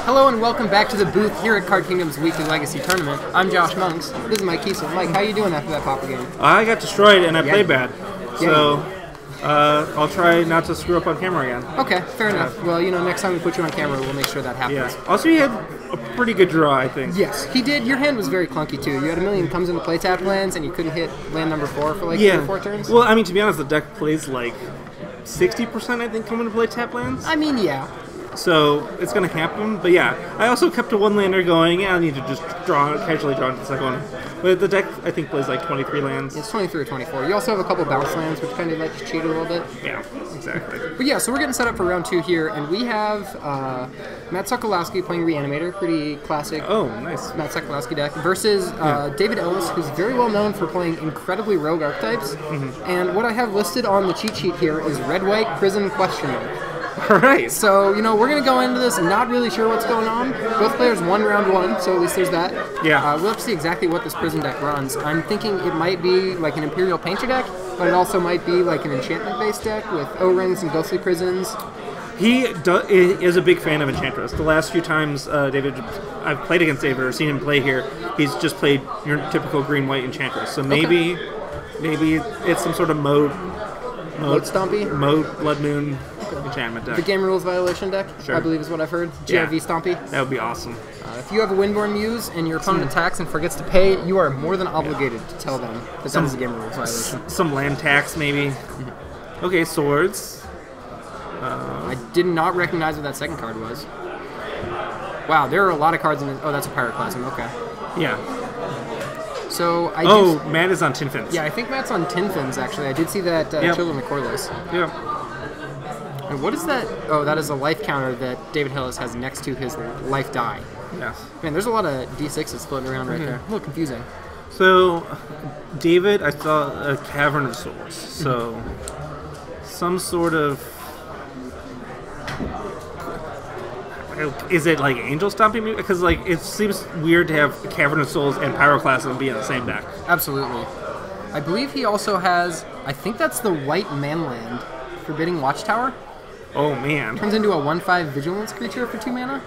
Hello and welcome back to the booth here at Card Kingdom's weekly Legacy Tournament. I'm Josh Monks. This is Mike Kiesel. Mike, how you doing after that Pauper game? I got destroyed and I played bad. So I'll try not to screw up on camera again. Okay, fair enough. Well, you know, next time we put you on camera, we'll make sure that happens. Yeah. Also, you had a pretty good draw, I think. Yes, he did. Your hand was very clunky, too. You had a million comes into play tap lands, and you couldn't hit land number 4 for like 3 or 4 turns. Well, I mean, to be honest, the deck plays like 60%, I think, come into play tap lands. I mean, yeah. So it's going to happen. But yeah, I also kept a one-lander going. Yeah, I need to just casually draw into the second one. But the deck, I think, plays like 23 lands. It's 23 or 24. You also have a couple bounce lands, which kind of like to cheat a little bit. Yeah, exactly. But yeah, so we're getting set up for round 2 here, and we have Matt Sokolowski playing Reanimator, pretty classic. Oh, nice. Matt Sokolowski deck, versus David Ellis, who's very well known for playing incredibly rogue archetypes. And what I have listed on the cheat sheet here is Red-White Prison question mark. All right. So, you know, we're going to go into this not really sure what's going on. Both players won round 1, so at least there's that. Yeah. We'll have to see exactly what this prison deck runs. I'm thinking it might be like an Imperial Painter deck, but it also might be like an enchantment-based deck with O-Rings and Ghostly Prisons. He is a big fan of Enchantress. The last few times I've played against David or seen him play here, he's just played your typical green-white Enchantress. So maybe it's some sort of mode Stompy? Mode Blood Moon enchantment deck. The Game Rules Violation deck, Sure. I believe is what I've heard. Yeah. GRV Stompy. That would be awesome. If you have a Windborn Muse and your opponent attacks and forgets to pay, you are more than obligated to tell them that that is a Game Rules violation. Some land tax, maybe. Okay, swords. I did not recognize what that second card was. Wow, there are a lot of cards in this. Oh, that's a Pyroclasm. Okay. Yeah. So Matt is on Tin Fins. Yeah, I think Matt's on Tin Fins, actually. I did see that Children of Corliss. Yeah. And what is that? Oh, that is a life counter that David Hillis has next to his life die. Yes. Man, there's a lot of D6s floating around right there. A little confusing. So, David, I saw a Cavern of Souls. So, some sort of... Is it like Angel Stomping? Because like it seems weird to have Cavern of Souls and Pyroclasm be in the same deck. Absolutely. I believe he also has, I think that's the white manland, Forbidding Watchtower. Oh man. Turns into a 1/5 Vigilance creature for 2 mana.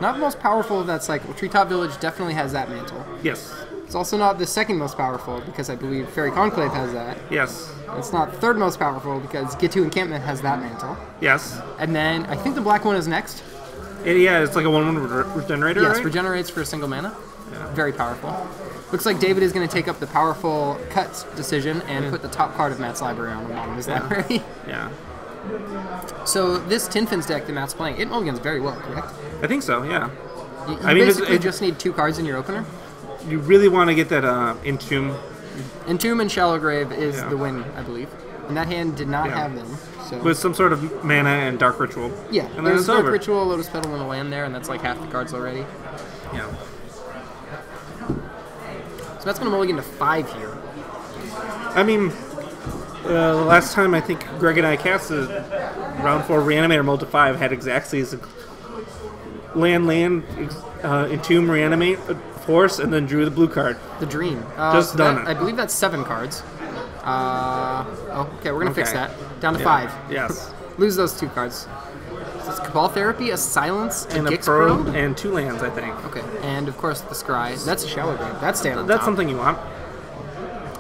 Not the most powerful of that cycle. Treetop Village definitely has that mantle. Yes. It's also not the second most powerful because I believe Fairy Conclave has that. Yes. It's not third most powerful because Gitu Encampment has that mantle. Yes. And then I think the black one is next. Yeah, it's like a 1/1 regenerator, Yes, right? regenerates for a single mana. Yeah. Very powerful. Looks like David is going to take up the powerful cuts decision and put the top card of Matt's library on the bottom of his library. Yeah. So this Tin Fins deck that Matt's playing, it mulligans very well, correct? I think so, yeah. You I mean, basically just need 2 cards in your opener. You really want to get that Entomb. Entomb and Shallow Grave is the win, I believe. And that hand did not have them. So. With some sort of mana and Dark Ritual. Yeah, and then there's it's Dark over. Ritual, Lotus Petal, and a land there, and that's like half the cards already. Yeah. So that's going to mulligan to 5 here. I mean, last time I think Greg and I casted round 4 Reanimator Mold to 5 had Xaxes, land, Entomb, Reanimate, Force, and then drew the blue card. The Dream. Just done it. I believe that's 7 cards. Okay, we're going to fix that. Down to 5. Yes. Lose those 2 cards. So it's Cabal Therapy, a Silence, And a a Gix Probe, and 2 lands, I think. Okay, and of course the Scry. That's a Shallow Grave. That's staying on That's top. something you want.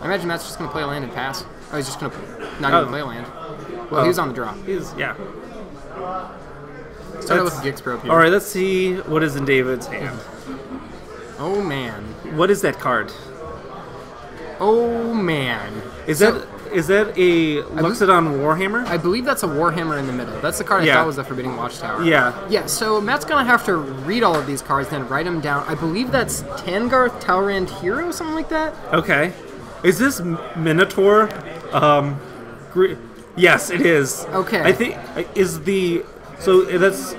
I imagine Matt's just going to play a land and pass. Oh, he's just going to not even play a land. Well, he was on the draw. Yeah. Started with Gix Probe here. Alright, let's see what is in David's hand. Oh, man. What is that card? Oh, man. Is that a Luxodon Warhammer? I believe that's a Warhammer in the middle. That's the card I thought was the Forbidding Watchtower. Yeah. Yeah, so Matt's going to have to read all of these cards, then write them down. I believe that's Tangarth, Talrand Hero, something like that? Okay. Is this Minotaur? Yes, it is. Okay. I think so that's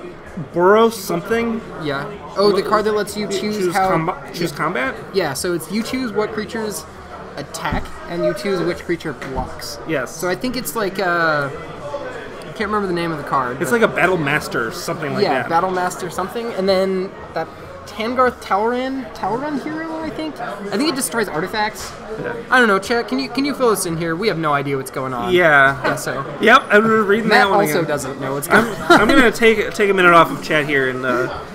Boros something. Yeah. Oh, the card that lets you choose choose combat. Yeah. So it's you choose what creatures attack and you choose which creature blocks. Yes. So I think it's like I can't remember the name of the card. It's like a Battle Master, something like that. Yeah, Battle Master something, and then that Tangarth Talrun hero, I think. I think it destroys artifacts. Yeah. I don't know, Chet, can you fill us in here? We have no idea what's going on. Yeah. Yeah, so. Yep, I'm reading Matt that one also again. doesn't know what's going on. I'm gonna take a minute off of chat here and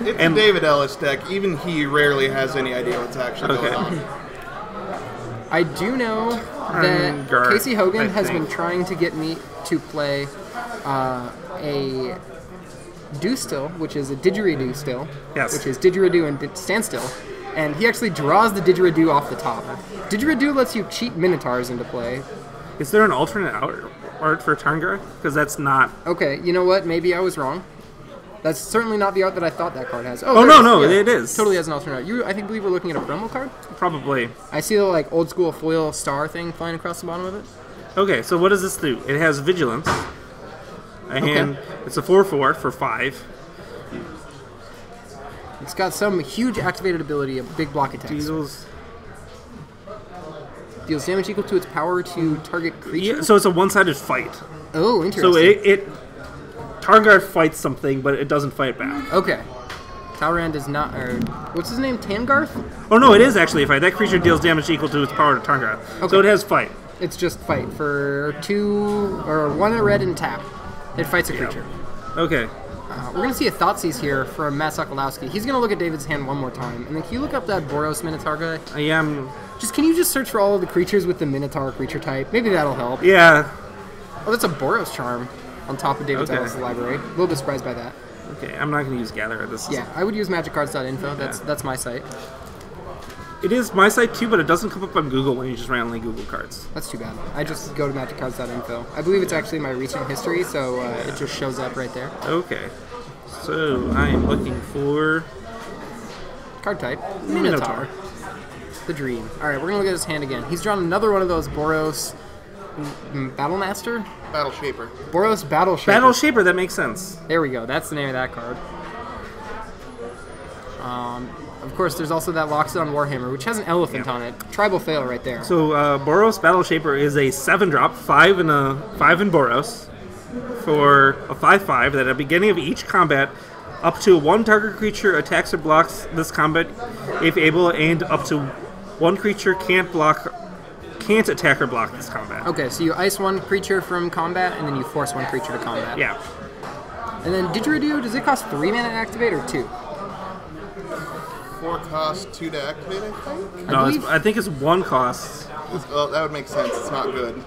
It's and a David Ellis deck. Even he rarely has any idea what's actually going on. I do know that Garth, Casey Hogan I has think. been trying to get me to play a do still, which is a didgeridoo still, Yes. which is didgeridoo and standstill, and he actually draws the didgeridoo off the top. Didgeridoo lets you cheat minotaurs into play. is there an alternate art for Tarngarth? Because that's not. Okay, you know what? Maybe I was wrong. That's certainly not the art that I thought that card has. Oh there no, is. it is Totally has an alternate art. I think believe we're looking at a promo card. probably. I see the like old school foil star thing flying across the bottom of it. Okay, so what does this do? It has vigilance, and it's a 4/4 for 5. It's got some huge activated ability, a big block attack. Deals. Deals damage equal to its power to target creature. Yeah, so it's a one-sided fight. Oh, interesting. So it Tarngarth fights something, but it doesn't fight back. Okay. Talrand is not. Or what's his name? Tangarth? Oh no, it is actually a fight. That creature deals damage equal to its power to Tarngarth. Okay. So it has fight. It's just fight for 2 or 1 red and tap. It fights a creature. Okay. We're gonna see a Thoughtseize here from Matt Sokolowski. He's gonna look at David's hand one more time, and then can you look up that Boros Minotaur guy? I am. Can you just search for all of the creatures with the Minotaur creature type? Maybe that'll help. Yeah. Oh, that's a Boros charm on top of David's Okay. Ellis' library. A little bit surprised by that. Okay. I'm not going to use Gather. This. Yeah, I would use magiccards.info. That's my site. It is my site too, but it doesn't come up on Google when you just randomly Google cards. That's too bad. I just go to magiccards.info. I believe it's actually my recent history, so it just shows up right there. Okay. So I am looking for Card type, Minotaur. The Dream. Alright, we're going to look at his hand again. He's drawn another one of those Boros Battlemaster? Battle Shaper. Boros Battle Shaper. Battle Shaper. That makes sense. There we go. That's the name of that card. Of course, there's also that Loxodon Warhammer, which has an elephant on it. Tribal fail right there. So Boros Battle Shaper is a 7-drop, 5 in Boros, for a 5/5 that at the beginning of each combat, up to 1 target creature attacks or blocks this combat if able, and up to 1 creature can't attack or block this combat. Okay, so you ice 1 creature from combat, and then you force 1 creature to combat. Yeah. And then Didgeridoo, does it cost 3 mana to activate or 2? 4 cost, 2 to activate, I think? No, believe- I think it's 1 cost. Well, that would make sense. It's not good.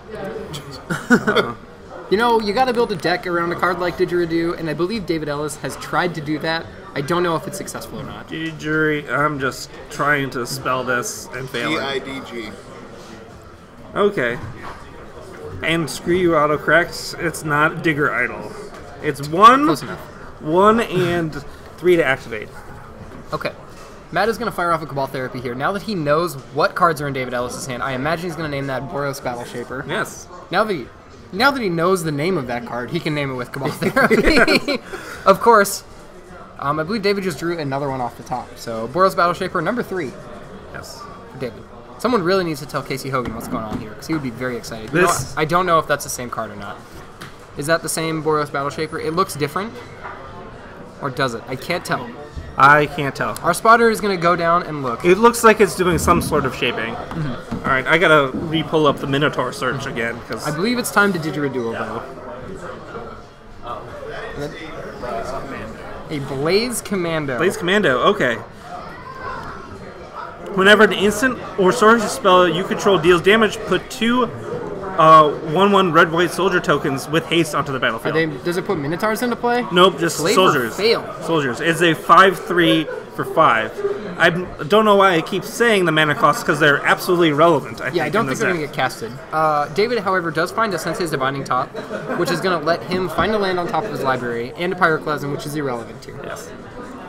You know, you gotta build a deck around a card like Didgeridoo, and I believe David Ellis has tried to do that. I don't know if it's successful or not. Jury, I'm just trying to spell this and failing. DIDG. Okay. And screw you, autocorrect. It's not Digger Idol. It's 1, Close enough. 1, and 3 to activate. Okay. Matt is going to fire off a Cabal Therapy here. Now that he knows what cards are in David Ellis' hand, I imagine he's going to name that Boros Battle Shaper. Yes. Now that he knows the name of that card, he can name it with Cabal Therapy. Of course. I believe David just drew another one off the top. So, Boros Battle Shaper, number 3 Yes. for David. Someone really needs to tell Casey Hogan what's going on here, because he would be very excited. You know This- what? I don't know if that's the same card or not. Is that the same Boros Battle Shaper? It looks different. Or does it? I can't tell. I can't tell. Our spotter is going to go down and look. It looks like it's doing some sort of shaping. All right, I gotta re-pull up the Minotaur search again because I believe it's time to Didgeridoo, though. A Blaze Commando. Blaze Commando. Okay. Whenever an instant or sorcery spell you control deals damage, put 2 1/1 red-white soldier tokens with haste onto the battlefield. Does it put Minotaurs into play? Nope, just Flavor soldiers. fail. Soldiers. It's a 5/3 for 5. I don't know why I keep saying the mana costs because they're absolutely relevant. Yeah, I don't in think this they're going to deck. get casted. David, however, does find a Sensei's Divining Top, which is going to let him find a land on top of his library, and a Pyroclasm, which is irrelevant here. Yes.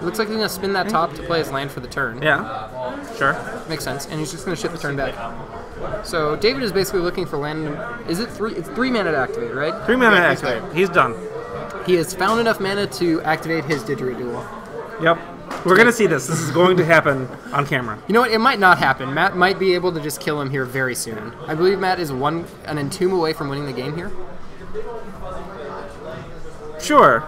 It looks like he's going to spin that top to play his land for the turn. Yeah. Sure. Makes sense. And he's just going to ship the turn back. So David is basically looking for land. Is it 3? It's 3 mana to activate, right? 3 mana Yeah, he's activate. there. He's done. He has found enough mana to activate his Didgeridoo. Yep. We're gonna see this. This is going to happen on camera. You know what? It might not happen. Matt might be able to just kill him here very soon. I believe Matt is an entomb away from winning the game here. Sure.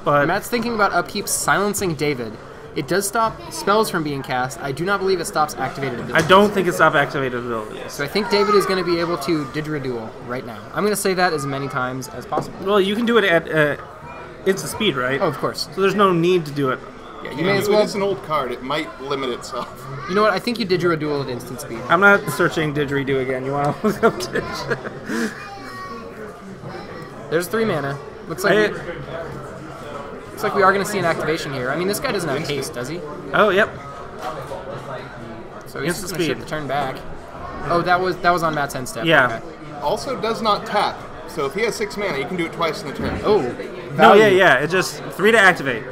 But Matt's thinking about upkeep silencing David. It does stop spells from being cast. I do not believe it stops activated abilities. I don't think it's stop activated abilities. So I think David is going to be able to Didgeridoo right now. I'm going to say that as many times as possible. Well, you can do it at instant speed, right? Oh, of course. So there's no need to do it. Yeah, you may as well. It's an old card. It might limit itself. You know what? I think you Didgeridoo at instant speed. I'm not searching Didgeridoo again. You want to look up Didgeridoo? There's 3 mana. Looks like we are going to see an activation here. I mean, this guy doesn't have haste, does he? Oh, yep. So he's just Instant going to speed. shift the turn back. Oh, that was on Matt's end step. Yeah. Okay. Also does not tap. So if he has 6 mana, you can do it twice in the turn. Oh. No, value. yeah. It's just 3 to activate.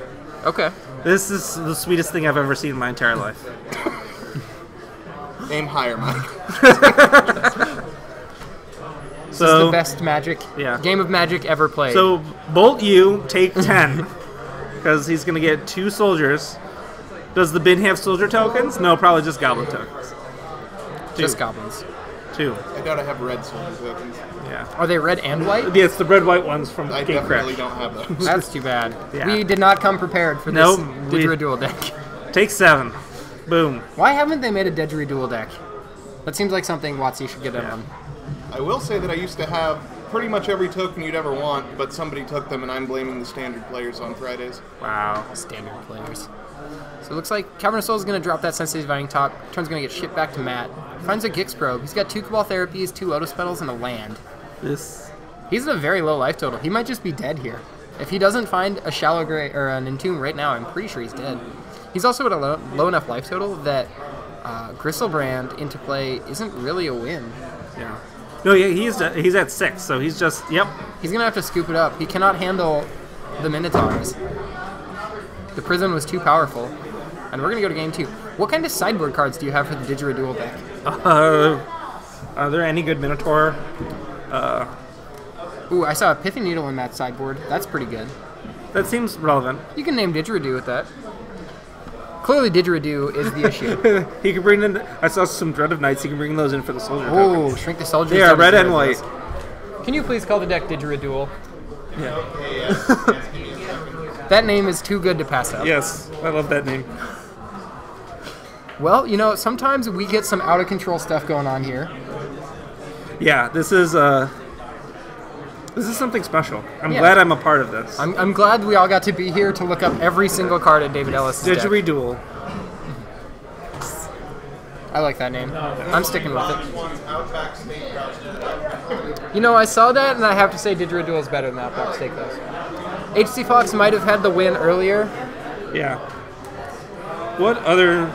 Okay. This is the sweetest thing I've ever seen in my entire life. Aim higher, Mike. This is the best Magic game of Magic ever played. So Bolt you take 10 because he's gonna get 2 soldiers. Does the bin have soldier tokens? No, probably just goblin tokens. just goblins. 2. I doubt I have red soldier tokens. Yeah. Are they red and white? Yeah, it's the red-white ones from I Game definitely Crash. don't have those. That's too bad. Yeah. We did not come prepared for Nope, this Didgeridoo deck. Take 7. Boom. Why haven't they made a Didgeridoo deck? That seems like something WotC should get in on. I will say that I used to have pretty much every token you'd ever want, but somebody took them, and I'm blaming the standard players on Fridays. Wow. Standard players. So it looks like Cavern of Souls is going to drop that Sensei Divining Top. Turn's going to get shipped back to Matt. Finds a Gix Probe. He's got 2 Cabal Therapies, 2 Lotus Petals, and a land. He's at a very low life total. He might just be dead here. If he doesn't find a Shallow Grave or an Entomb right now, I'm pretty sure he's dead. He's also at a low enough life total that Gristlebrand into play isn't really a win. Yeah. No, yeah, he's at 6, so he's just He's going to have to scoop it up. He cannot handle the Minotaurs. The prison was too powerful. And we're going to go to game 2. What kind of sideboard cards do you have for the Didgeridoo deck? Are there any good Minotaur? Ooh, I saw a Pithy Needle in that sideboard. That's pretty good. That seems relevant. You can name Didgeridoo with that. Clearly Didgeridoo is the issue. He can bring in. I saw some Dread of Knights. He can bring those in for the soldier. Oh, tokens. shrink the soldiers. They are red and white. Can you please call the deck Didgeridoo? Yeah. That name is too good to pass up. Yes, I love that name. Well, you know, sometimes we get some out of control stuff going on here. Yeah, this is something special. I'm Yeah. glad I'm a part of this. I'm glad we all got to be here to look up every single card in David Ellis' deck. Didgeridoo. I like that name. I'm sticking with it. You know, I saw that, and I have to say Didgeridoo is better than Outback Steakhouse. HC Fox might have had the win earlier. Yeah. What other?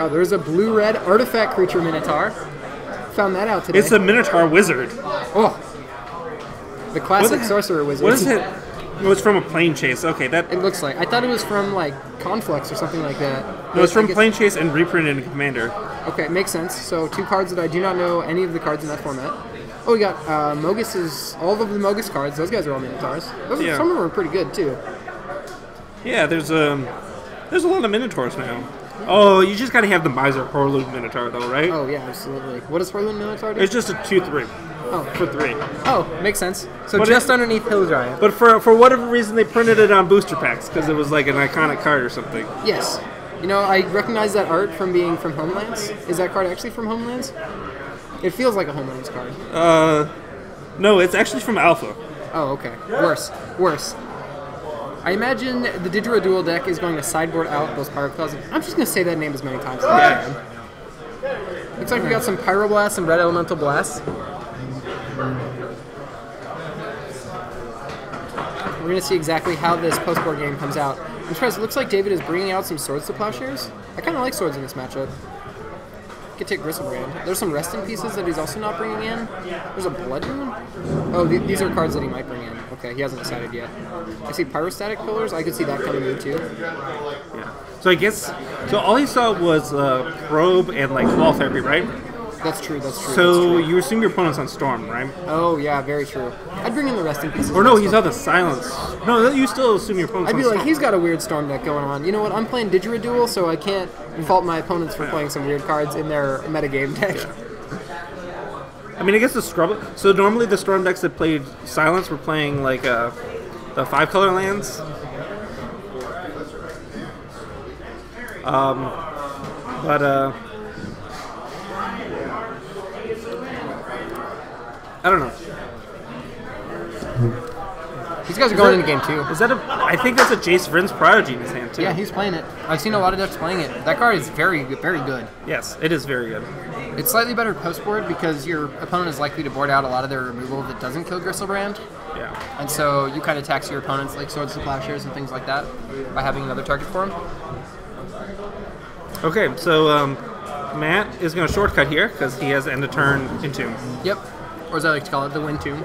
Oh, there's a blue-red artifact creature Minotaur. Found that out today. It's a Minotaur wizard. Oh, the classic sorcerer wizard. What is it? No, it's from a plane chase. Okay, that. It looks like. I thought it was from like Conflux or something like that. No, it's I from guess- plane chase and reprinted in Commander. Okay, makes sense. So 2 cards that I do not know any of the cards in that format. Oh, we got Mogus's, all of the Mogus cards. Those guys are all Minotaurs. Yeah. Some of them are pretty good too. Yeah, there's a lot of Minotaurs now. Oh, you just gotta have the Miser Horloon Minotaur though, right? Oh yeah, absolutely. What does Horloon Minotaur do? It's just a 2/3 Oh, for 3. oh, makes sense. So But just underneath Hill Giant. But for whatever reason, they printed it on booster packs because it was like an iconic card or something. Yes. You know, I recognize that art from being from Homelands. Is that card actually from Homelands? It feels like a Homelands card. No, it's actually from Alpha. Oh, okay. Worse. I imagine the Didgeridoo deck is going to sideboard out those Pyroclasts. I'm just going to say that name as many times as I can. Looks like we got some Pyroblasts and Red Elemental Blasts. We're going to see exactly how this post-board game comes out. I'm surprised. It looks like David is bringing out some Swords to Plowshares. I kind of like Swords in this matchup. Could take Gristlebrand. There's some resting pieces that he's also not bringing in. There's a Blood Moon. Oh, these are cards that he might bring in. Okay, he hasn't decided yet. I see Pyrostatic Pillars. I could see that coming in too. Yeah. So I guess all he saw was probe and like Cabal Therapy, right? That's true. So you assume your opponent's on Storm, right? Oh yeah, very true. I'd bring in the resting pieces. Or no, also. he's on the Silence. No, you still assume your opponent's I'd on be like, Storm. he's got a weird Storm deck going on. You know what? I'm playing Didgeridoo, so I can't fault my opponents for playing some weird cards in their metagame deck. I mean, I guess the Scrub. So normally the Storm decks that played Silence were playing like the 5-color lands. But I don't know. These guys are going into game 2. Is that I think that's a Jace Vryn's Prodigy in his hand, too. Yeah, he's playing it. I've seen a lot of decks playing it. That card is very, very good. Yes, it is very good. It's slightly better post board because your opponent is likely to board out a lot of their removal that doesn't kill Gristlebrand. Yeah. And so you kind of tax your opponents like Swords to Plowshares and things like that by having another target for him. Okay, so Matt is going to shortcut here because he has end of turn Entomb. Yep. Or as I like to call it, the Wind Tomb.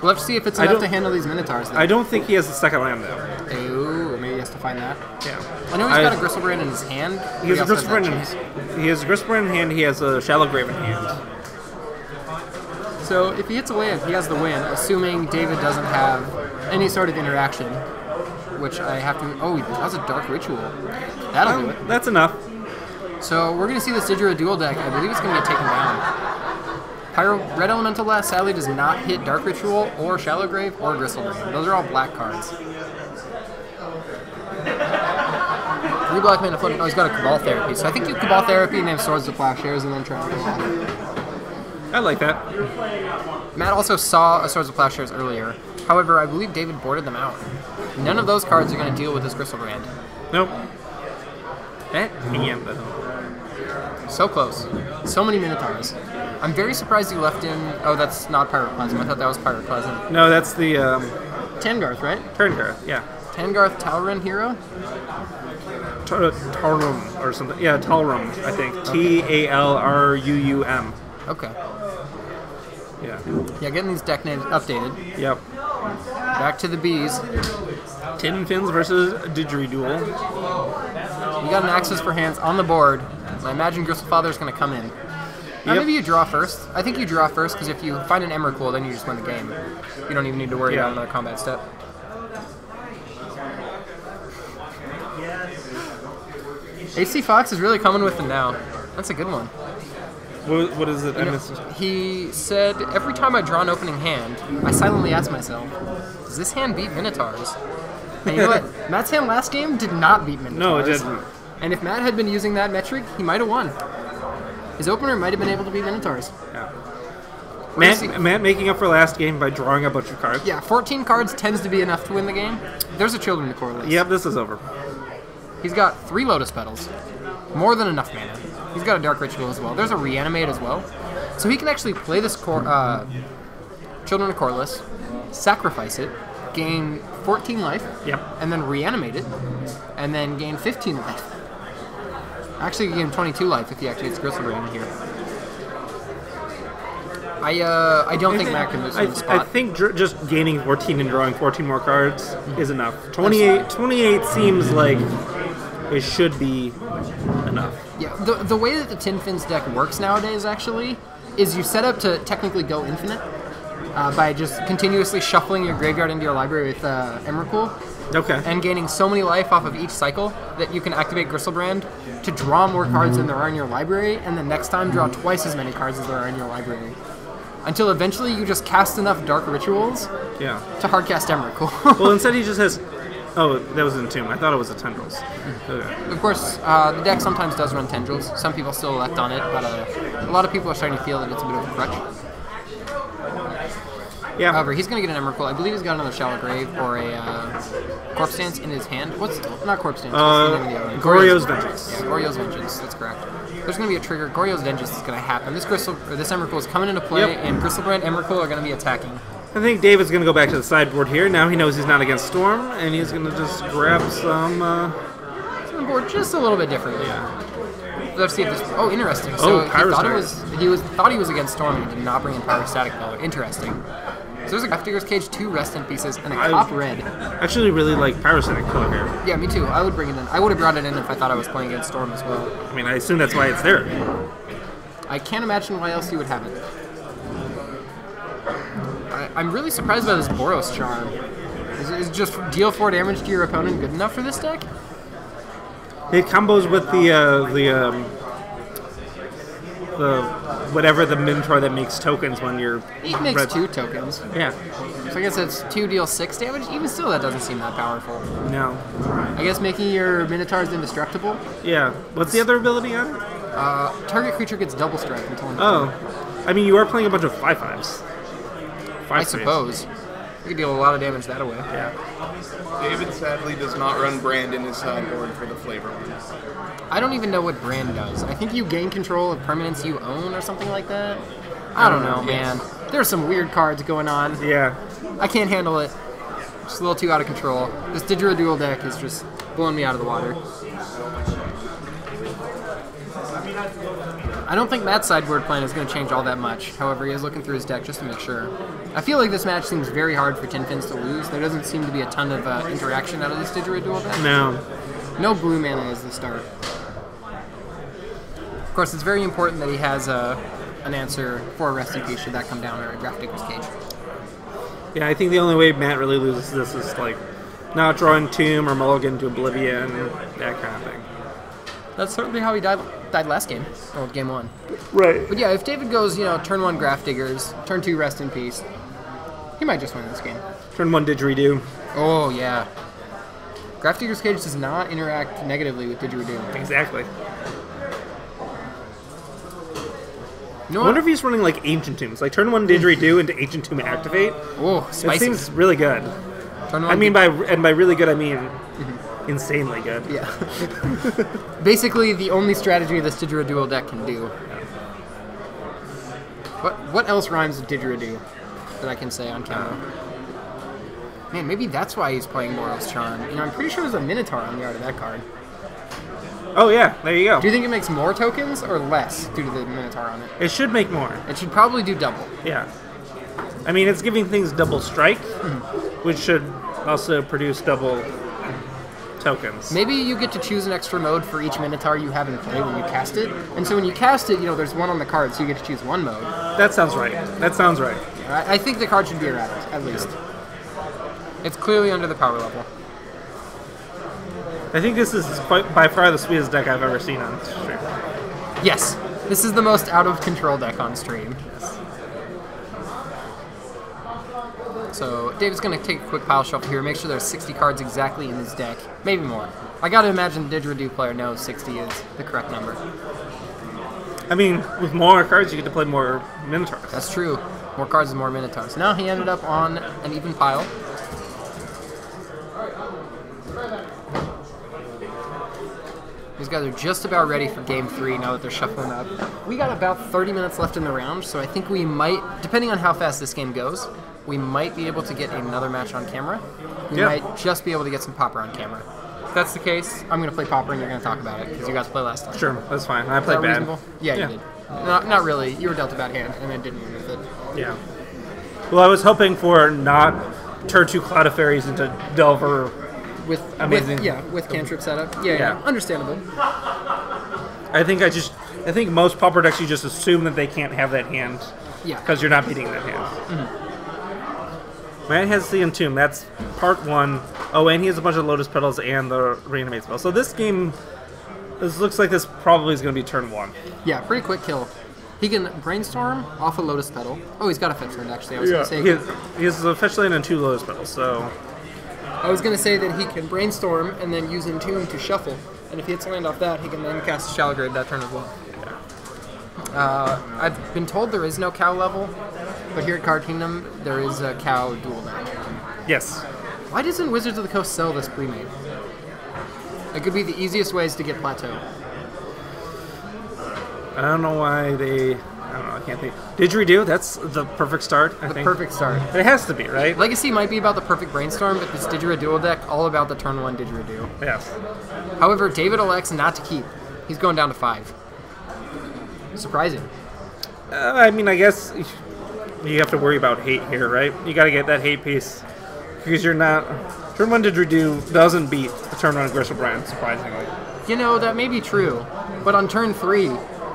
We'll have to see if it's enough to handle these Minotaurs, though. I don't think he has the second land, though. Ooh, maybe he has to find that. Yeah. I know he's got a Gristlebrand in his hand. He has a Gristlebrand in hand, he has a Shallow Grave in hand. So if he hits a wave, he has the win, assuming David doesn't have any sort of interaction, which I have to... Oh, he has a Dark Ritual. That'll do it. That's enough. So we're going to see this Digera dual deck. I believe it's going to get taken down. Red Elemental Blast sadly does not hit Dark Ritual or Shallow Grave or Gristlebrand. Those are all black cards. 3 black mana floating. Oh, he's got a Cabal Therapy. So I think you Cabal Therapy, name Swords to Plowshares, and then try to Cabal. I like that. Matt also saw a Swords of Plowshares earlier. However, I believe David boarded them out. None of those cards are going to deal with this Gristlebrand. Nope. So close. So many Minotaurs. I'm very surprised you left in... Oh, that's not Pyroclasm. I thought that was Pyroclasm. No, that's the... Tangarth, right? Turngarth, yeah. Tangarth Talrun hero? Talrum or something. Yeah, Talrum, I think. Okay. Talruum. Okay. Yeah. Yeah, getting these deck names updated. Yep. Back to the bees. Tin Fins versus Didgeridoo. We got an Access for Hands on the board. I imagine Gristlefather's going to come in. Now maybe you draw first. I think you draw first because if you find an Emrakul, then you just win the game. You don't even need to worry about another combat step. AC Fox is really coming with them now. That's a good one. What is it? He said, every time I draw an opening hand, I silently ask myself, does this hand beat Minotaurs? And you know what? Matt's hand last game did not beat Minotaurs. No, it didn't. And if Matt had been using that metric, he might have won. His opener might have been able to beat Minotaurs. Yeah. Matt making up for last game by drawing a bunch of cards. Yeah, 14 cards tends to be enough to win the game. There's a Children of Korlis. Yep, this is over. He's got 3 Lotus Petals. More than enough mana. He's got a Dark Ritual as well. There's a Reanimate as well. So he can actually play this Children of Korlis, sacrifice it, gain 14 life, and then reanimate it, and then gain 15 life. Actually, you gain 22 life if he activates Gristlebrand here. I don't think Matt can lose in the spot. I think just gaining 14 and drawing 14 more cards is enough. 28 seems like it should be enough. Yeah, the way that the Tin Fins deck works nowadays, actually, is you set up to technically go infinite by just continuously shuffling your graveyard into your library with Emrakul. Okay. And gaining so many life off of each cycle that you can activate Gristlebrand to draw more cards than there are in your library, and then next time draw twice as many cards as there are in your library. Until eventually you just cast enough Dark Rituals to hardcast Emrakul. Well, instead he just has... Oh, that was an Entomb. I thought it was a Tendrils. Okay. Of course, the deck sometimes does run Tendrils. Some people still elect on it, but a lot of people are starting to feel that it's a bit of a crutch. Yeah. However, he's going to get an Emrakul. I believe he's got another Shallow Grave or a Corpse Dance in his hand. Not Corpse Dance. Goryo's Vengeance. Yeah, Goryo's Vengeance. That's correct. There's going to be a trigger. Goryo's Vengeance is going to happen. This Emrakul is coming into play, and Gristlebrand Emrakul are going to be attacking. I think David's going to go back to the sideboard here. Now he knows he's not against Storm, and he's going to just grab some... He's going to board just a little bit differently. Let's see if this... Oh, interesting. So he thought he was against Storm and he did not bring in Pyrostatic Pillar. Interesting. So there's a Grafdigger's Cage, 2 Rest in Pieces, and a Cop Red. I actually really like Pyrostatic Pillar here. Yeah, me too. I would bring it in. I would have brought it in if I thought I was playing against Storm as well. I mean, I assume that's why it's there. I can't imagine why else you would have it. I'm really surprised by this Boros Charm. Is just deal 4 damage to your opponent good enough for this deck? It combos with the whatever the Minotaur that makes tokens when you're... It makes 2 tokens. Yeah. So I guess it's 2 deals 6 damage. Even still, that doesn't seem that powerful. No. I guess making your Minotaurs indestructible. Yeah. What's the other ability on it? Target creature gets double strike until end. Oh. I mean, you are playing a bunch of 5/5s. I suppose. You could deal a lot of damage that way. Yeah. David sadly does not run Brand in his sideboard for the flavor ones. I don't even know what Brand does. I think you gain control of permanents you own or something like that. I don't know, man. There's some weird cards going on. Yeah. I can't handle it. Just a little too out of control. This Didgeridoo deck is just blowing me out of the water. I don't think Matt's sideboard plan is going to change all that much. However, he is looking through his deck just to make sure. I feel like this match seems very hard for Tin Fins to lose. There doesn't seem to be a ton of interaction out of this Didgeridoo deck. No. No blue mana is the start. Of course, it's very important that he has an answer for a Rest in Peace should that come down, or a Grafdigger's Cage. Yeah, I think the only way Matt really loses this is like not drawing Tomb or Mulligan to Oblivion, that kind of thing. That's certainly how he died last game, or game 1. Right. But yeah, if David goes, turn 1 Grafdiggers, turn 2 Rest in Peace, he might just win this game. Turn 1 Didgeridoo. Oh, yeah. Grafdigger's Cage does not interact negatively with Didgeridoo. Exactly. You know I wonder if he's running like Ancient Tombs. Like turn 1 Didgeridoo into Ancient Tomb Activate. Oh, It spicy. seems really good. Turn 1 I mean, by really good, I mean insanely good. Yeah. Basically, the only strategy this Didgeridoo deck can do. What else rhymes with Didgeridoo that I can say on camera? Man, maybe that's why he's playing Moros Charm. I'm pretty sure there's a Minotaur on the art of that card. Oh yeah, there you go. Do you think it makes more tokens or less due to the Minotaur on it? It should make more. It should probably do double. Yeah. I mean, it's giving things double strike, which should also produce double tokens. Maybe you get to choose an extra mode for each Minotaur you have in play when you cast it. And so when you cast it, there's one on the card, so you get to choose one mode. That sounds right. That sounds right. I think the card should be erratic, at least. It's clearly under the power level. I think this is by far the sweetest deck I've ever seen on stream. Yes, this is the most out-of-control deck on stream. So David's going to take a quick pile shuffle here, make sure there's 60 cards exactly in his deck. Maybe more. I got to imagine the Didgeridoo player knows 60 is the correct number. I mean, with more cards, you get to play more Minotaurs. That's true. More cards and more Minotaurs. Now he ended up on an even pile. These guys are just about ready for game 3 now that they're shuffling up. We got about 30 minutes left in the round, so I think we might, depending on how fast this game goes, we might be able to get another match on camera. We might just be able to get some Pauper on camera. If that's the case, I'm going to play Pauper and you're going to talk about it, because you guys played last time. Sure, that's fine. I Is played that bad. reasonable? Yeah, you did. Not really. You were dealt a bad hand, and then didn't win with it. Yeah. Well, I was hoping for not turn 2 Cloud of Fairies into Delver. With Amazing. with cantrip setup. Yeah, understandable. I think most Pauper decks you just assume that they can't have that hand. Yeah. Because you're not beating that hand. Man has the Entomb. That's part 1. Oh, and he has a bunch of Lotus Petals and the Reanimate spell. So this game, this looks like this probably is going to be turn 1. Yeah, pretty quick kill. He can Brainstorm off a Lotus Petal. Oh, he's got a fetch land, actually. I was going to say He has a fetch land and 2 Lotus Petals, so... I was going to say that he can Brainstorm and then use Entomb to shuffle. And if he hits a land off that, he can then cast Shallow Grave that turn as well. I've been told there is no cow level, but here at Card Kingdom, there is a cow dual deck. Yes. Why doesn't Wizards of the Coast sell this pre-made? It could be the easiest ways to get Plateau. I don't know why they... I don't know, I can't think. Didgeridoo, that's the perfect start, I think. Perfect start. It has to be, right? Legacy might be about the perfect Brainstorm, but this Didgeridoo deck, all about the turn 1 Didgeridoo. Yes. However, David elects not to keep. He's going down to 5. Surprising. I mean, I guess you have to worry about hate here, right? You got to get that hate piece. Because you're not... Turn 1 Didgeridoo doesn't beat the turn 1 Griselbrand, surprisingly. That may be true, but on turn 3,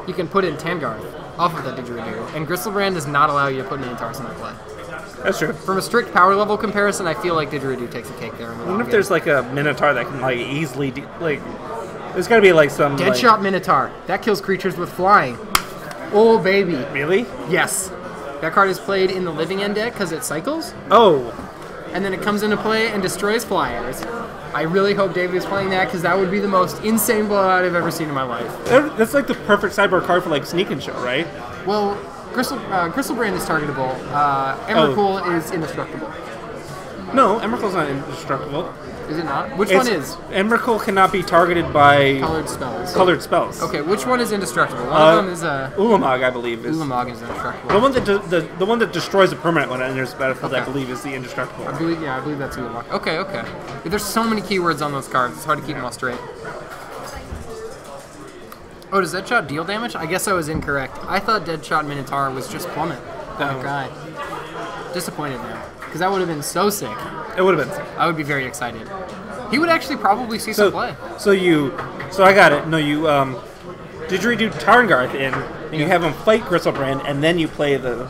you can put in Tangarth off of that Didgeridoo, and Griselbrand does not allow you to put Minotaurs in the play. That's true. From a strict power level comparison, I feel like Didgeridoo takes a cake there. I wonder if there's like a Minotaur that can like easily... there's got to be like some... Deadshot Minotaur. That kills creatures with flying. Oh, baby. Really? Yes. That card is played in the Living End deck because it cycles, Oh. and then it comes into play and destroys flyers. I really hope David is playing that because that would be the most insane blowout I've ever seen in my life. That's like the perfect sideboard card for like Sneak and Show, right? Well, Gristlebrand is targetable. Emrakul is indestructible. No, Emrakul's not indestructible. Is it not? Which one is? Emrakul cannot be targeted by Colored spells. spells. Okay, which one is indestructible? One of them is Ulamog, I believe. Ulamog is indestructible. The one that destroys a permanent when it enters the battlefield, I believe, is the indestructible. I believe that's Ulamog. Okay. There's so many keywords on those cards. It's hard to keep them all straight. Oh, does Deadshot deal damage? I guess I was incorrect. I thought Deadshot Minotaur was just Plummet. Oh, God. Disappointed now. Because that would have been so sick. It would have been sick. I would be very excited. He would actually probably see some play. So I got it. No, you didgeridoo Tarngarth in, and you have him fight Gristlebrand, and then you play the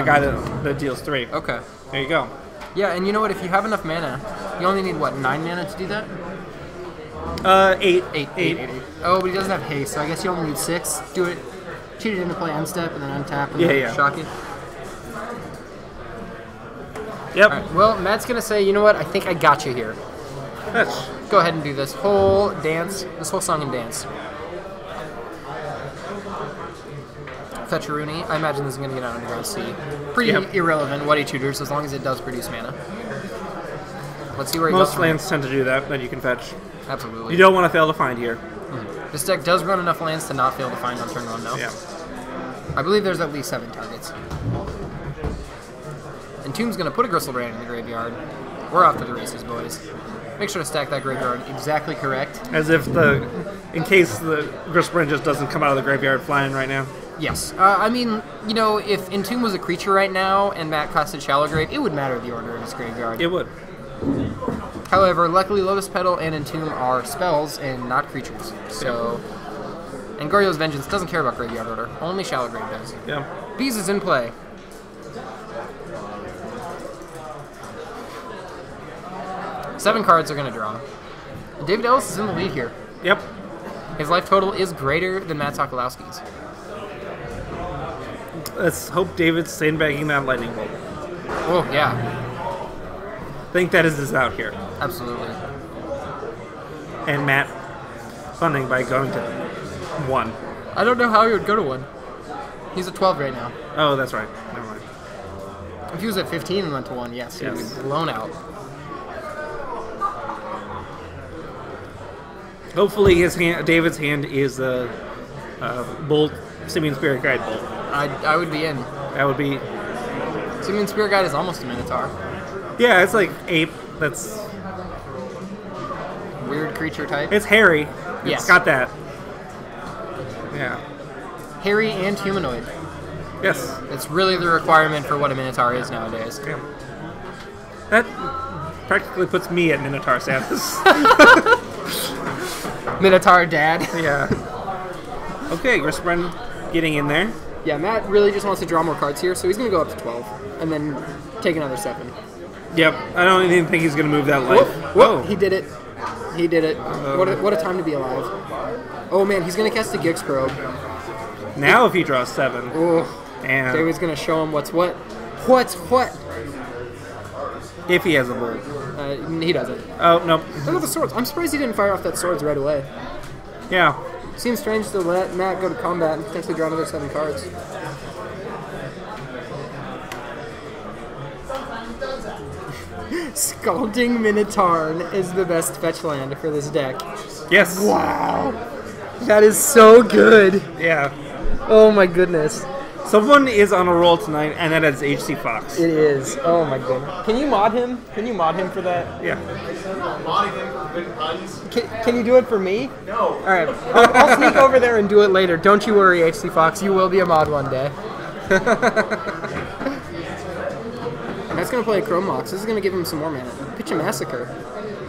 guy that deals 3. Okay. There you go. Yeah, and you know what? If you have enough mana, you only need, 9 mana to do that? 8. 8. Oh, but he doesn't have haste, so I guess you only need 6. Do it. Cheat it into play end step, and then untap, and then shock it. Yep. All right, well, Matt's going to say, you know what? I think I got you here. Go ahead and do this whole song and dance. Fetcheroonie. I imagine this is going to get on Underground Sea. Pretty irrelevant what he tutors, as long as it does produce mana. Let's see where he goes. Most lands tend to do that you can fetch. Absolutely. You don't want to fail to find here. Mm-hmm. This deck does run enough lands to not fail to find on turn 1, though. Yeah. I believe there's at least 7 targets. Entomb's going to put a Gristlebrand in the graveyard. We're off to the races, boys. Make sure to stack that graveyard exactly correct. As if in case the Gristlebrand just doesn't come out of the graveyard flying right now. Yes. I mean, if Entomb was a creature right now and Matt casted Shallow Grave, it would matter the order of his graveyard. It would. However, luckily Lotus Petal and Entomb are spells and not creatures. So, and Goryo's Vengeance doesn't care about graveyard order. Only Shallow Grave does. Yeah. Bees is in play. Seven cards are going to draw. David Ellis is in the lead here. Yep. His life total is greater than Matt Sokolowski's. Let's hope David's sandbagging that lightning bolt. Oh, yeah. I think that is his out here. Absolutely. And Matt funding by going to 1. I don't know how he would go to 1. He's at 12 right now. Oh, that's right. Never mind. If he was at 15 and went to 1, yes, he would be blown out. Hopefully David's hand is a bolt, Simian Spirit Guide bolt. I would be in. That would be... Simian Spirit Guide is almost a Minotaur. Yeah, it's like ape. That's... Weird creature type. It's hairy. Yes. It's got that. Yeah. Hairy and humanoid. Yes. It's really the requirement for what a Minotaur is nowadays. Yeah. That practically puts me at Minotaur status. Minotaur dad. Yeah. Okay, Gristlebrand getting in there. Yeah, Matt really just wants to draw more cards here, so he's going to go up to 12 and then take another 7. Yep. I don't even think he's going to move that life. Whoa. He did it. He did it. What a time to be alive. Oh, man, he's going to cast the Gix Probe. Now if he draws 7. Oh. And David's going to show him what's what. What's what? If he has a bolt. He doesn't. Oh, no. Look at the swords. I'm surprised he didn't fire off that swords right away. Yeah. Seems strange to let Matt go to combat and potentially draw another 7 cards. Scalding Minotaur is the best fetch land for this deck. Yes. Wow. That is so good. Yeah. Oh my goodness. Someone is on a roll tonight, and that is HC Fox. It is. Oh my goodness. Can you mod him? Can you mod him for that? Yeah. Modding him for good puns. Can you do it for me? No. All right. I'll sneak over there and do it later. Don't you worry, HC Fox. You will be a mod one day. And that's going to play a Chrome Mox. This is going to give him some more mana. Pitch a Massacre.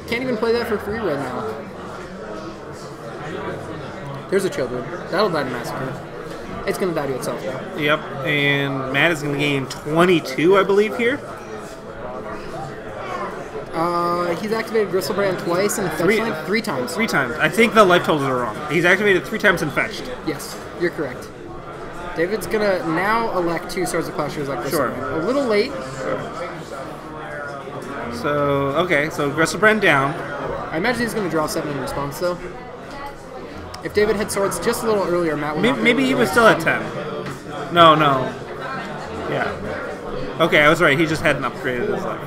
Can't even play that for free right now. There's a Children. That'll die to Massacre. It's going to die to itself, though. Yep, and Matt is going to gain 22, I believe, here. He's activated Gristlebrand twice and fetched 3 times. 3 times. I think the life totals are wrong. He's activated 3 times and fetched. Yes, you're correct. David's gonna now elect 2 Swords of Plowshares like this. Sure. A little late. So, okay, so Griselbrand down. I imagine he's gonna draw 7 in response, though. If David had swords just a little earlier, Matt would Maybe he was still at 10. No. Yeah. Okay, I was right. He just hadn't upgraded his life.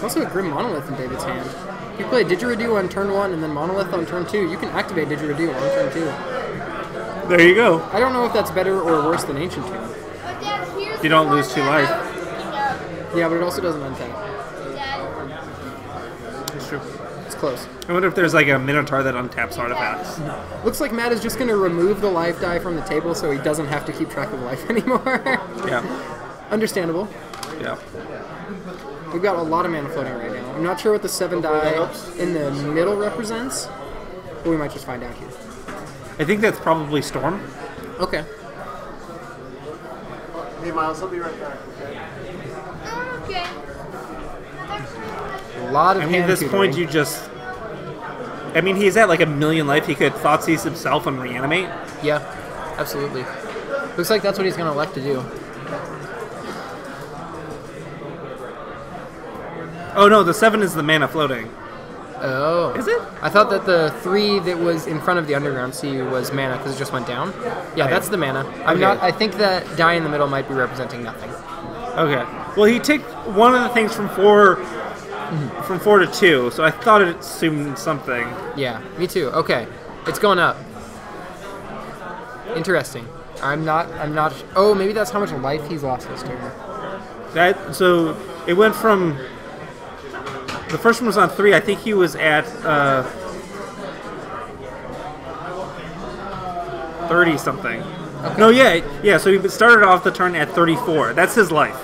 Also a Grim Monolith in David's hand. If you play Didgeridoo on turn 1 and then Monolith on turn 2, you can activate Didgeridoo on turn 2. There you go. I don't know if that's better or worse than Ancient Tomb. You don't lose 2 life. Yeah, but it also doesn't untap. It's true. It's close. I wonder if there's like a Minotaur that untaps artifacts. Looks like Matt is just going to remove the life die from the table so he doesn't have to keep track of life anymore. Yeah. Understandable. Yeah. We've got a lot of mana floating right now. I'm not sure what the 7 die in the middle represents, but we might just find out here. I think that's probably Storm. Okay. Hey, Miles, I'll be right back. Okay. A lot of I mean, at this point, you just... I mean, he's at like a million life. He could Thoughtseize himself and reanimate. Yeah, absolutely. Looks like that's what he's going to elect to do. Oh no, the 7 is the mana floating. Oh. Is it? I thought that the 3 that was in front of the Underground Sea was mana because it just went down. Yeah, that's the mana. I think that die in the middle might be representing nothing. Okay. Well, he took one of the things from 4 to 2, so I thought it assumed something. Yeah, me too. Okay, it's going up. Interesting. I'm not. Oh, maybe that's how much life he's lost this turn. So it went from... The first one was on 3. I think he was at 30-something. Okay. No, yeah. So he started off the turn at 34. That's his life.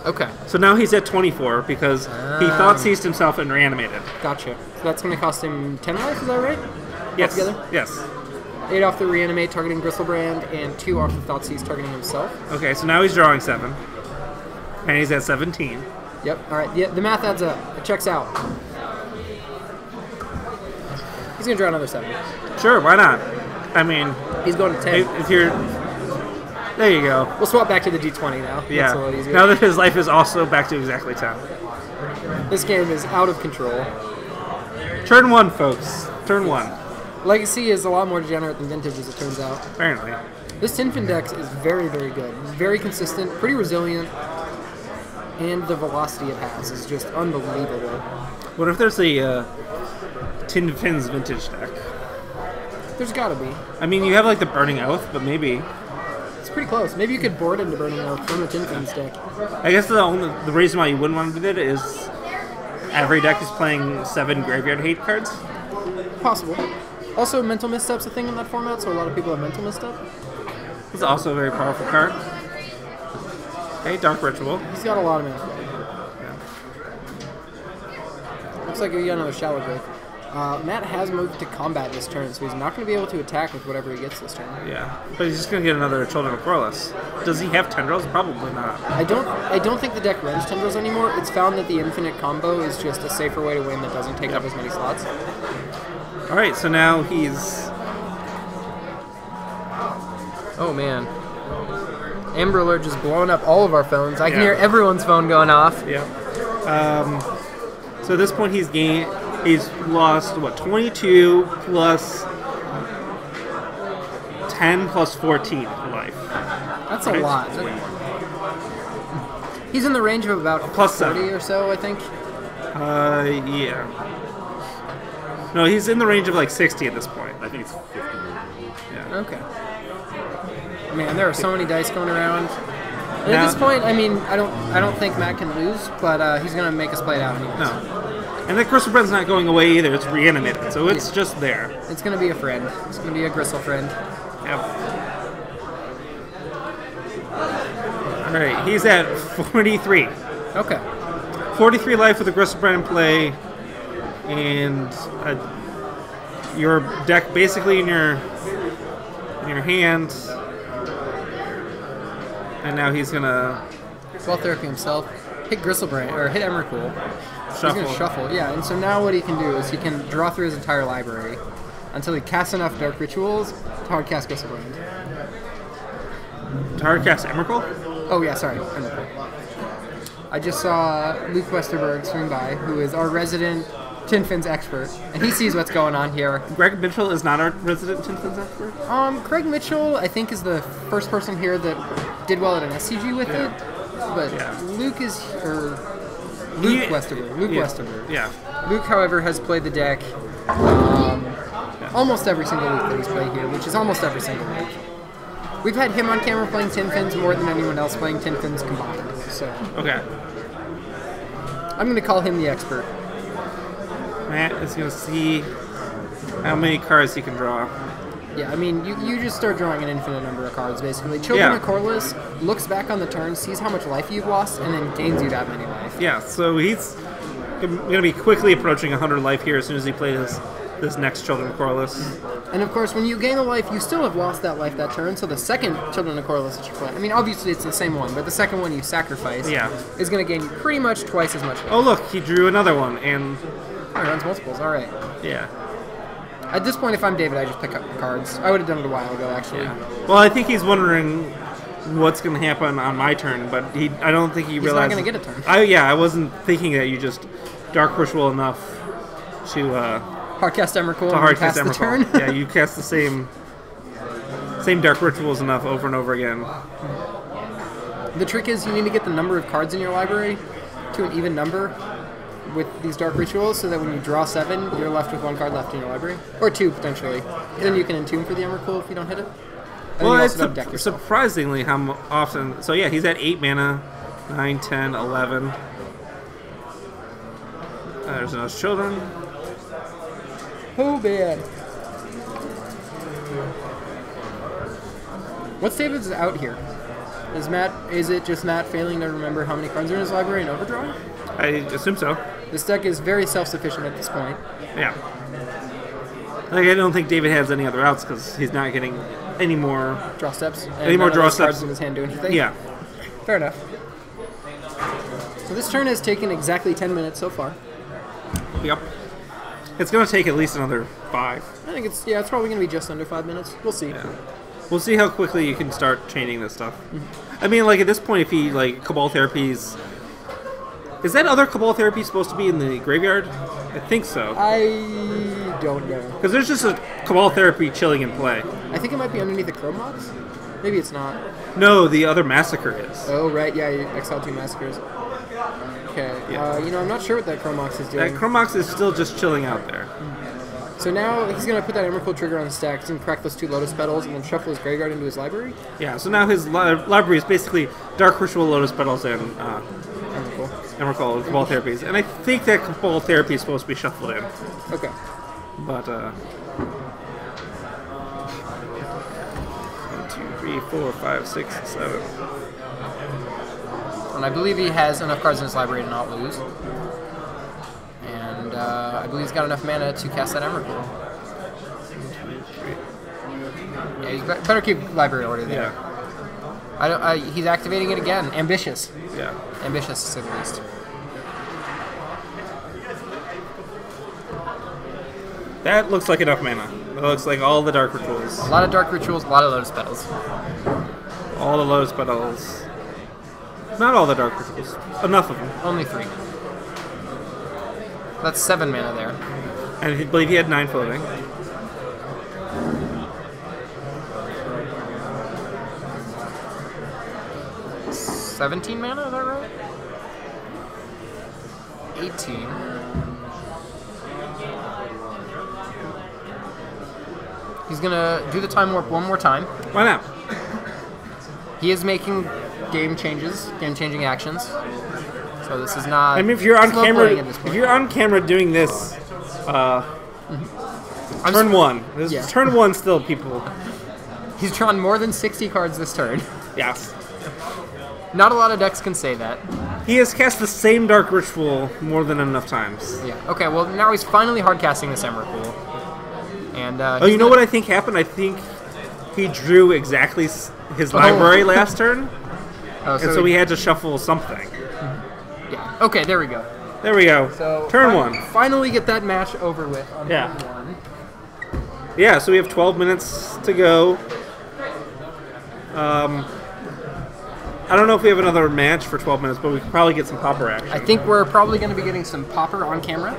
Okay. So now he's at 24 because he Thoughtseized himself and reanimated. Gotcha. So that's going to cost him 10 life, is that right? Yes. Altogether? Yes. 8 off the reanimate targeting Griselbrand, and 2 off the Thoughtseize targeting himself. Okay, so now he's drawing 7. And he's at 17. Yep. All right. Yeah, the math adds up. It checks out. He's gonna draw another 7. Sure, why not? I mean, he's going to 10. If you're, there you go. We'll swap back to the D20 now. Yeah. That's a little easier. Now that his life is also back to exactly 10. This game is out of control. Turn 1, folks. Turn 1. Legacy is a lot more degenerate than Vintage, as it turns out. Apparently. This Tinfin deck is very, very good. Very consistent, pretty resilient. And the velocity it has is just unbelievable. What if there's a Tinfin's Vintage deck? There's gotta be. I mean, you have like the Burning Oath, but maybe. It's pretty close. Maybe you could board into Burning Oath from the Tinfin's deck. I guess the reason why you wouldn't want to do that is every deck is playing 7 Graveyard Hate cards. Possible. Also, Mental Misstep's a thing in that format, so a lot of people have Mental Misstep. It's also a very powerful card. Hey, Dark Ritual. He's got a lot of mana. Yeah. Looks like we got another Shallow Grave. Matt has moved to combat this turn, so he's not going to be able to attack with whatever he gets this turn. Yeah, but he's just going to get another Children of Corliss. Does he have Tendrils? Probably not. I don't think the deck runs Tendrils anymore. It's found that the infinite combo is just a safer way to win that doesn't take up as many slots. All right, so now he's... Oh, man. Amber Alert just blowing up all of our phones. I can hear everyone's phone going off. Yeah. So at this point, he's lost, what, 22 plus 10 plus 14 life. That's a lot. He's in the range of about plus 40 7. or so, I think. Yeah. No, he's in the range of like 60 at this point. I think it's 50. Yeah. Okay. Man, there are so many dice going around. And at this point, I mean, I don't think Matt can lose, but he's gonna make us play it out anyways. No. And the Griselbrand's not going away either. It's reanimated, so it's just there. It's gonna be a friend. It's gonna be a Gristle friend. Yep. All right, he's at 43. Okay. 43 life with the Griselbrand in play, and your deck basically in your hand. And now he's gonna Spell Therapy himself. Hit Griselbrand or hit Emrakul. shuffle. He's gonna shuffle, yeah. And so now what he can do is he can draw through his entire library. until he casts enough Dark Rituals to hardcast Ghost of Land. To hardcast Emrakul? Oh yeah, sorry. I just saw Luke Westerberg swing by, who is our resident Tinfin's expert, and he sees what's going on here. Greg Mitchell is not our resident Tinfin's expert? Craig Mitchell, I think, is the first person here that did well at an SCG with it, but Luke Westerberg. Yeah. Luke, however, has played the deck almost every single week that he's played here, which is almost every single week. We've had him on camera playing Tinfins more than anyone else playing Tinfins combined. So okay, I'm going to call him the expert. Matt is going to see how many cards he can draw. Yeah, I mean, you just start drawing an infinite number of cards, basically. Children of Corliss looks back on the turn, sees how much life you've lost, and then gains you that many life. Yeah, so he's going to be quickly approaching 100 life here as soon as he plays this next Children of Corliss. And of course, when you gain a life, you still have lost that life that turn, so the second Children of Corliss that you play, I mean, obviously it's the same one, but the second one you sacrifice is going to gain you pretty much twice as much life. Oh, look, he drew another one, and... Oh, he runs multiples, alright. Yeah. At this point, if I'm David, I just pick up cards. I would have done it a while ago, actually. Yeah. Well, I think he's wondering what's going to happen on my turn, but I don't think he realized... He's not going to get a turn. I wasn't thinking that you just Dark Ritual enough to... Hardcast Emrakul to and pass the turn. Yeah, you cast the same Dark Rituals enough over and over again. The trick is you need to get the number of cards in your library to an even number with these Dark Rituals, so that when you draw 7, you're left with 1 card left in your library. Or 2, potentially. Then you can entomb for the Emrakul if you don't hit it. And well, it's surprisingly how often... So yeah, he's at 8 mana, 9, 10, 11. There's another Children. Oh, man. What's David's out here? Is it just Matt failing to remember how many cards are in his library and overdrawing? I assume so. This deck is very self-sufficient at this point. Yeah. Like, I don't think David has any other outs because he's not getting any more draw steps. Any more draw steps cards in his hand do anything. Yeah. Fair enough. So this turn has taken exactly 10 minutes so far. Yep. It's going to take at least another 5. I think it's probably going to be just under 5 minutes. We'll see. Yeah. We'll see how quickly you can start chaining this stuff. Mm-hmm. I mean, like, at this point, if he, like, Cabal Therapies... Is that other Cabal Therapy supposed to be in the graveyard? I think so. I don't know. Because there's just a Cabal Therapy chilling in play. I think it might be underneath the Chrome Mox. Maybe it's not. No, the other Massacre is. Oh, right. Yeah, you exile 2 Massacres. Okay. Yeah. I'm not sure what that Chrome Mox is doing. That Chrome Mox is still just chilling out there. So now he's going to put that Emrakul trigger on the stack. He's going to crack those 2 Lotus Petals and then shuffle his graveyard into his library. Yeah, so now his library is basically Dark Ritual, Lotus Petals, and Emrakul, Cabal Therapies. And I think that Cabal Therapy is supposed to be shuffled in. Okay. But, 1, 2, 3, 4, 5, 6, 7. And I believe he has enough cards in his library to not lose. And I believe he's got enough mana to cast that Emrakul. 1, 2, 3. Yeah, you better keep library order there. Yeah. He's activating it again. Ambitious. Yeah. Ambitious, to say the least. That looks like enough mana. That looks like all the Dark Rituals. A lot of Dark Rituals, a lot of Lotus Petals. All the Lotus Petals. Not all the Dark Rituals. Enough of them. Only 3. That's 7 mana there. And I believe he had 9 floating. $17 mana, is that right? 18. He's gonna do the Time Warp one more time. Why not? He is making game-changing actions. So this is not. I mean, if you're on camera doing this, turn 1. This is turn 1 still, people. He's drawn more than 60 cards this turn. Yes. Not a lot of decks can say that. He has cast the same Dark Ritual more than enough times. Yeah. Okay. Well, now he's finally hard casting this Emrakul. And you know what I think happened? I think he drew exactly his library last turn, and so he had to shuffle something. Yeah. Okay. There we go. There we go. So turn 1. Finally get that match over with on turn 1. Yeah, so we have 12 minutes to go. I don't know if we have another match for 12 minutes, but we could probably get some popper action. I think we're probably going to be getting some popper on camera.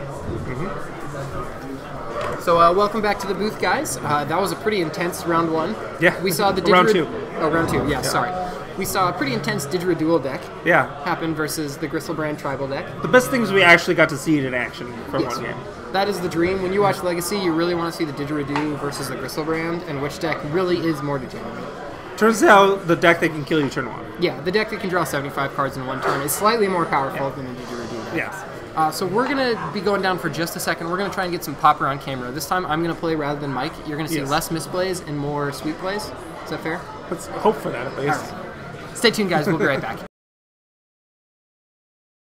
So welcome back to the booth, guys. That was a pretty intense round one. Yeah. We saw the round 2. Oh, round 2. Yeah, sorry. We saw a pretty intense Didgeridoo deck Yeah. happen versus the Gristlebrand tribal deck. The best thing is we actually got to see it in action from Yes. one game. That is the dream. When you watch Legacy, you really want to see the Didgeridoo versus the Gristlebrand, and which deck really is more degenerate. Turns out the deck that can kill you turn 1. Yeah, the deck that can draw 75 cards in one turn is slightly more powerful than the Didgeridoo deck. Yes. So we're going to be going down for just a second. We're going to try and get some popper on camera. This time I'm going to play rather than Mike. You're going to see Yes. less misplays and more sweep plays. Is that fair? Let's hope for that at least. Stay tuned, guys. We'll be right back.